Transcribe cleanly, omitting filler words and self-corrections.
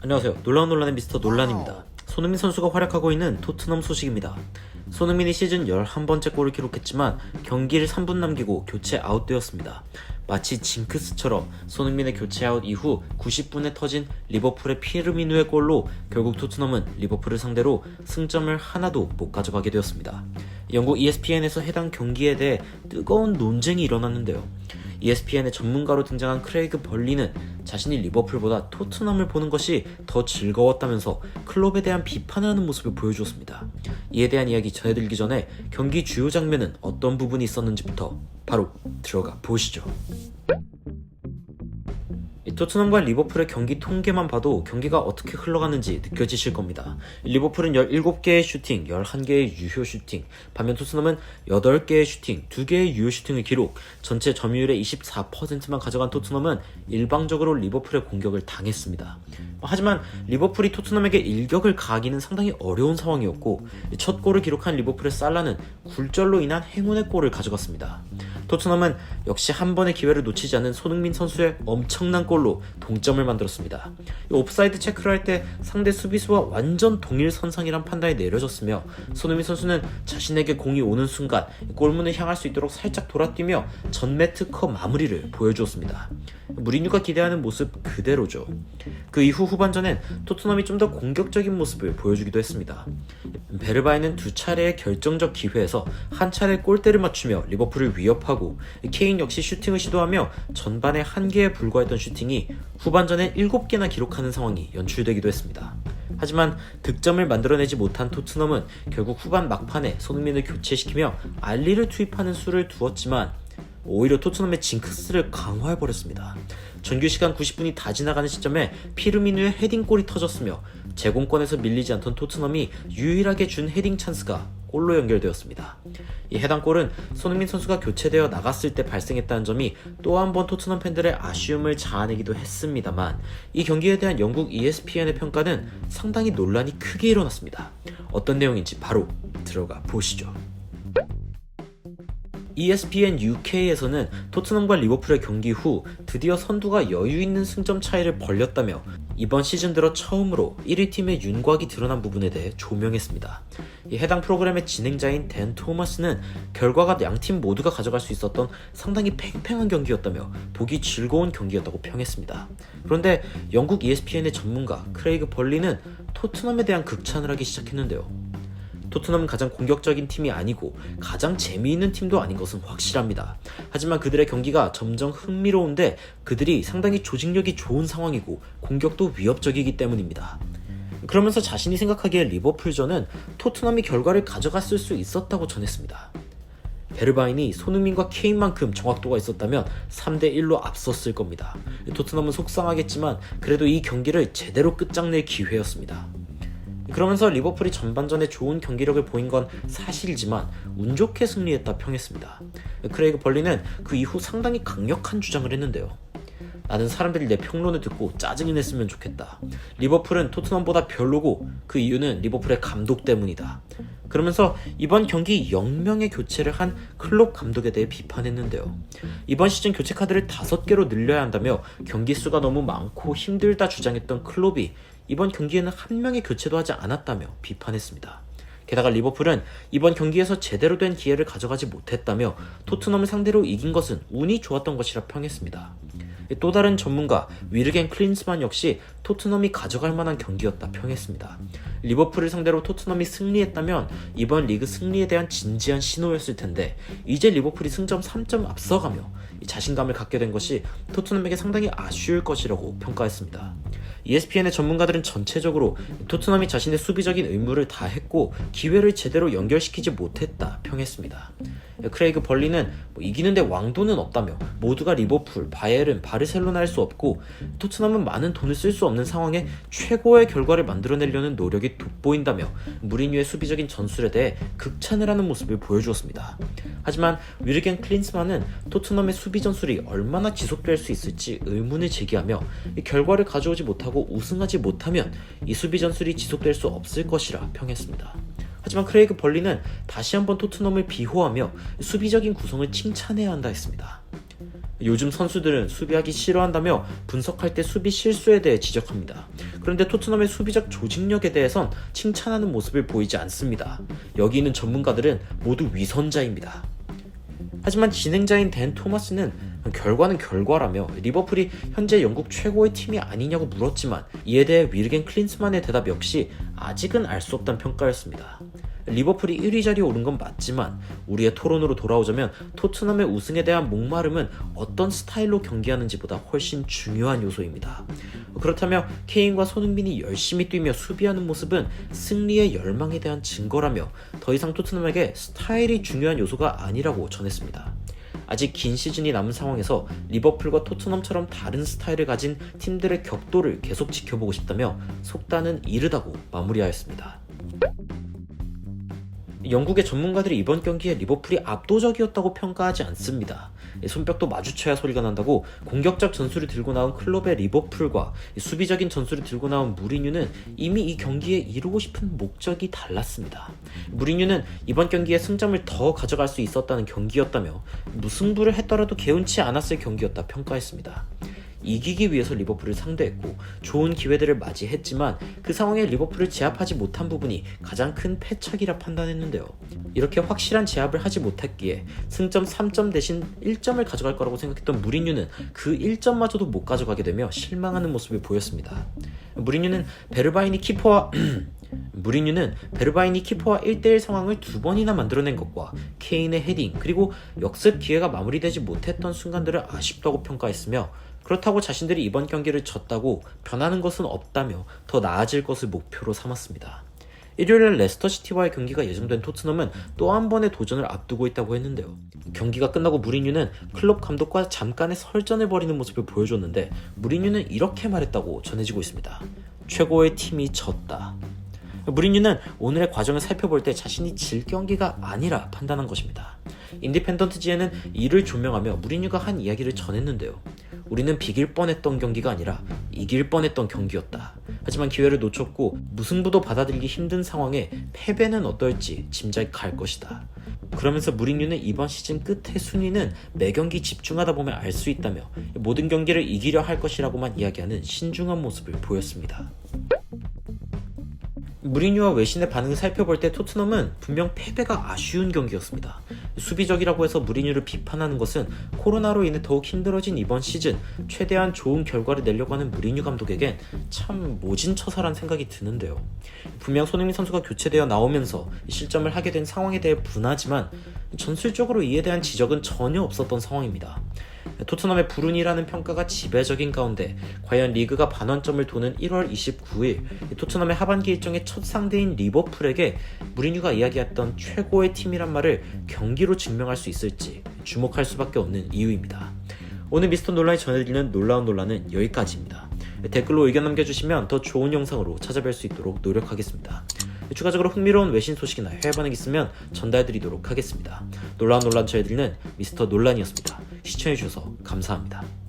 안녕하세요. 놀라운 논란의 미스터 논란입니다. 손흥민 선수가 활약하고 있는 토트넘 소식입니다. 손흥민이 시즌 11번째 골을 기록했지만 경기를 3분 남기고 교체 아웃되었습니다. 마치 징크스처럼 손흥민의 교체 아웃 이후 90분에 터진 리버풀의 피르미누의 골로 결국 토트넘은 리버풀을 상대로 승점을 하나도 못 가져가게 되었습니다. 영국 ESPN에서 해당 경기에 대해 뜨거운 논쟁이 일어났는데요. ESPN의 전문가로 등장한 크레이그 벌리는 자신이 리버풀보다 토트넘을 보는 것이 더 즐거웠다면서 클럽에 대한 비판을 하는 모습을 보여주었습니다. 이에 대한 이야기 전해드리기 전에 경기 주요 장면은 어떤 부분이 있었는지부터 바로 들어가 보시죠. 토트넘과 리버풀의 경기 통계만 봐도 경기가 어떻게 흘러갔는지 느껴지실 겁니다. 리버풀은 17개의 슈팅, 11개의 유효 슈팅, 반면 토트넘은 8개의 슈팅, 2개의 유효 슈팅을 기록, 전체 점유율의 24%만 가져간 토트넘은 일방적으로 리버풀의 공격을 당했습니다. 하지만 리버풀이 토트넘에게 일격을 가하기는 상당히 어려운 상황이었고, 첫 골을 기록한 리버풀의 살라는 굴절로 인한 행운의 골을 가져갔습니다. 토트넘은 역시 한 번의 기회를 놓치지 않은 손흥민 선수의 엄청난 골로 동점을 만들었습니다. 옵사이드 체크를 할 때 상대 수비수와 완전 동일 선상이란 판단이 내려졌으며, 손흥민 선수는 자신에게 공이 오는 순간 골문을 향할 수 있도록 살짝 돌아뛰며 전매 특허 마무리를 보여주었습니다. 무리뉴가 기대하는 모습 그대로죠. 그 이후 후반전엔 토트넘이 좀 더 공격적인 모습을 보여주기도 했습니다. 베르바이는 두 차례의 결정적 기회에서 한 차례 골대를 맞추며 리버풀을 위협하고, 케인 역시 슈팅을 시도하며 전반에 1개에 불과했던 슈팅이 후반전에 7개나 기록하는 상황이 연출되기도 했습니다. 하지만 득점을 만들어내지 못한 토트넘은 결국 후반 막판에 손흥민을 교체시키며 알리를 투입하는 수를 두었지만 오히려 토트넘의 징크스를 강화해버렸습니다. 정규 시간 90분이 다 지나가는 시점에 피르미누의 헤딩골이 터졌으며 제공권에서 밀리지 않던 토트넘이 유일하게 준 헤딩 찬스가 골로 연결되었습니다. 이 해당 골은 손흥민 선수가 교체되어 나갔을 때 발생했다는 점이 또 한 번 토트넘 팬들의 아쉬움을 자아내기도 했습니다만, 이 경기에 대한 영국 ESPN의 평가는 상당히 논란이 크게 일어났습니다. 어떤 내용인지 바로 들어가 보시죠. ESPN UK에서는 토트넘과 리버풀의 경기 후 드디어 선두가 여유있는 승점 차이를 벌렸다며 이번 시즌 들어 처음으로 1위 팀의 윤곽이 드러난 부분에 대해 조명했습니다. 이 해당 프로그램의 진행자인 댄 토머스는 결과가 양팀 모두가 가져갈 수 있었던 상당히 팽팽한 경기였다며 보기 즐거운 경기였다고 평했습니다. 그런데 영국 ESPN의 전문가 크레이그 벌리는 토트넘에 대한 극찬을 하기 시작했는데요. 토트넘은 가장 공격적인 팀이 아니고 가장 재미있는 팀도 아닌 것은 확실합니다. 하지만 그들의 경기가 점점 흥미로운데 그들이 상당히 조직력이 좋은 상황이고 공격도 위협적이기 때문입니다. 그러면서 자신이 생각하기에 리버풀전은 토트넘이 결과를 가져갔을 수 있었다고 전했습니다. 베르바인이 손흥민과 케인만큼 정확도가 있었다면 3대1로 앞섰을 겁니다. 토트넘은 속상하겠지만 그래도 이 경기를 제대로 끝장낼 기회였습니다. 그러면서 리버풀이 전반전에 좋은 경기력을 보인 건 사실이지만 운 좋게 승리했다 평했습니다. 크레이그 벌리는 그 이후 상당히 강력한 주장을 했는데요. 나는 사람들이 내 평론을 듣고 짜증이 냈으면 좋겠다. 리버풀은 토트넘보다 별로고 그 이유는 리버풀의 감독 때문이다. 그러면서 이번 경기 0명의 교체를 한 클롭 감독에 대해 비판했는데요. 이번 시즌 교체 카드를 5개로 늘려야 한다며 경기 수가 너무 많고 힘들다 주장했던 클롭이 이번 경기에는 한 명의 교체도 하지 않았다며 비판했습니다. 게다가 리버풀은 이번 경기에서 제대로 된 기회를 가져가지 못했다며 토트넘을 상대로 이긴 것은 운이 좋았던 것이라 평했습니다. 또 다른 전문가 위르겐 클린스만 역시 토트넘이 가져갈 만한 경기였다 평했습니다. 리버풀을 상대로 토트넘이 승리했다면 이번 리그 승리에 대한 진지한 신호였을 텐데 이제 리버풀이 승점 3점 앞서가며 자신감을 갖게 된 것이 토트넘에게 상당히 아쉬울 것이라고 평가했습니다. ESPN의 전문가들은 전체적으로 토트넘이 자신의 수비적인 의무를 다했고 기회를 제대로 연결시키지 못했다 평했습니다. 크레이그 벌리는 이기는데 왕도는 없다며 모두가 리버풀, 바이에른, 바르셀로나일 수 없고 토트넘은 많은 돈을 쓸 수 없는 상황에 최고의 결과를 만들어내려는 노력이 돋보인다며 무리뉴의 수비적인 전술에 대해 극찬을 하는 모습을 보여주었습니다. 하지만 위르겐 클린스만은 토트넘의 수비 전술이 얼마나 지속될 수 있을지 의문을 제기하며 결과를 가져오지 못하고 우승하지 못하면 이 수비 전술이 지속될 수 없을 것이라 평했습니다. 하지만 크레이그 벌리는 다시 한번 토트넘을 비호하며 수비적인 구성을 칭찬해야 한다 했습니다. 요즘 선수들은 수비하기 싫어한다며 분석할 때 수비 실수에 대해 지적합니다. 그런데 토트넘의 수비적 조직력에 대해선 칭찬하는 모습을 보이지 않습니다. 여기 있는 전문가들은 모두 위선자입니다. 하지만 진행자인 댄 토마스는 결과는 결과라며 리버풀이 현재 영국 최고의 팀이 아니냐고 물었지만 이에 대해 위르겐 클린스만의 대답 역시 아직은 알 수 없다는 평가였습니다. 리버풀이 1위 자리에 오른 건 맞지만 우리의 토론으로 돌아오자면 토트넘의 우승에 대한 목마름은 어떤 스타일로 경기하는지보다 훨씬 중요한 요소입니다. 그렇다면 케인과 손흥민이 열심히 뛰며 수비하는 모습은 승리의 열망에 대한 증거라며 더 이상 토트넘에게 스타일이 중요한 요소가 아니라고 전했습니다. 아직 긴 시즌이 남은 상황에서 리버풀과 토트넘처럼 다른 스타일을 가진 팀들의 격돌을 계속 지켜보고 싶다며 속단은 이르다고 마무리하였습니다. 영국의 전문가들이 이번 경기에 리버풀이 압도적이었다고 평가하지 않습니다. 손뼉도 마주쳐야 소리가 난다고 공격적 전술을 들고 나온 클럽의 리버풀과 수비적인 전술을 들고 나온 무리뉴는 이미 이 경기에 이루고 싶은 목적이 달랐습니다. 무리뉴는 이번 경기에 승점을 더 가져갈 수 있었다는 경기였다며 무승부를 했더라도 개운치 않았을 경기였다 평가했습니다. 이기기 위해서 리버풀을 상대했고 좋은 기회들을 맞이했지만 그 상황에 리버풀을 제압하지 못한 부분이 가장 큰 패착이라 판단했는데요. 이렇게 확실한 제압을 하지 못했기에 승점 3점 대신 1점을 가져갈 거라고 생각했던 무리뉴는 그 1점마저도 못 가져가게 되며 실망하는 모습을 보였습니다. 무리뉴는 베르바이니 키퍼와 1대1 상황을 2번이나 만들어낸 것과 케인의 헤딩 그리고 역습 기회가 마무리되지 못했던 순간들을 아쉽다고 평가했으며 그렇다고 자신들이 이번 경기를 졌다고 변하는 것은 없다며 더 나아질 것을 목표로 삼았습니다. 일요일에 레스터시티와의 경기가 예정된 토트넘은 또 한 번의 도전을 앞두고 있다고 했는데요. 경기가 끝나고 무리뉴는 클럽 감독과 잠깐의 설전을 벌이는 모습을 보여줬는데 무리뉴는 이렇게 말했다고 전해지고 있습니다. 최고의 팀이 졌다. 무리뉴는 오늘의 과정을 살펴볼 때 자신이 질 경기가 아니라 판단한 것입니다. 인디펜던트지에는 이를 조명하며 무리뉴가 한 이야기를 전했는데요. 우리는 비길 뻔했던 경기가 아니라 이길 뻔했던 경기였다. 하지만 기회를 놓쳤고 무승부도 받아들이기 힘든 상황에 패배는 어떨지 짐작할 것이다. 그러면서 무리뉴는 이번 시즌 끝의 순위는 매 경기 집중하다 보면 알 수 있다며 모든 경기를 이기려 할 것이라고만 이야기하는 신중한 모습을 보였습니다. 무리뉴와 외신의 반응을 살펴볼 때 토트넘은 분명 패배가 아쉬운 경기였습니다. 수비적이라고 해서 무리뉴를 비판하는 것은 코로나로 인해 더욱 힘들어진 이번 시즌 최대한 좋은 결과를 내려고 하는 무리뉴 감독에겐 참 모진 처사란 생각이 드는데요. 분명 손흥민 선수가 교체되어 나오면서 실점을 하게 된 상황에 대해 분하지만 전술적으로 이에 대한 지적은 전혀 없었던 상황입니다. 토트넘의 불운이라는 평가가 지배적인 가운데 과연 리그가 반환점을 도는 1월 29일 토트넘의 하반기 일정의 첫 상대인 리버풀에게 무리뉴가 이야기했던 최고의 팀이란 말을 경기로 증명할 수 있을지 주목할 수밖에 없는 이유입니다. 오늘 미스터 논란이 전해드리는 놀라운 논란은 여기까지입니다. 댓글로 의견 남겨주시면 더 좋은 영상으로 찾아뵐 수 있도록 노력하겠습니다. 추가적으로 흥미로운 외신 소식이나 해외 반응 있으면 전달드리도록 하겠습니다. 놀라운 논란 전해드리는 미스터 논란이었습니다. 시청해주셔서 감사합니다.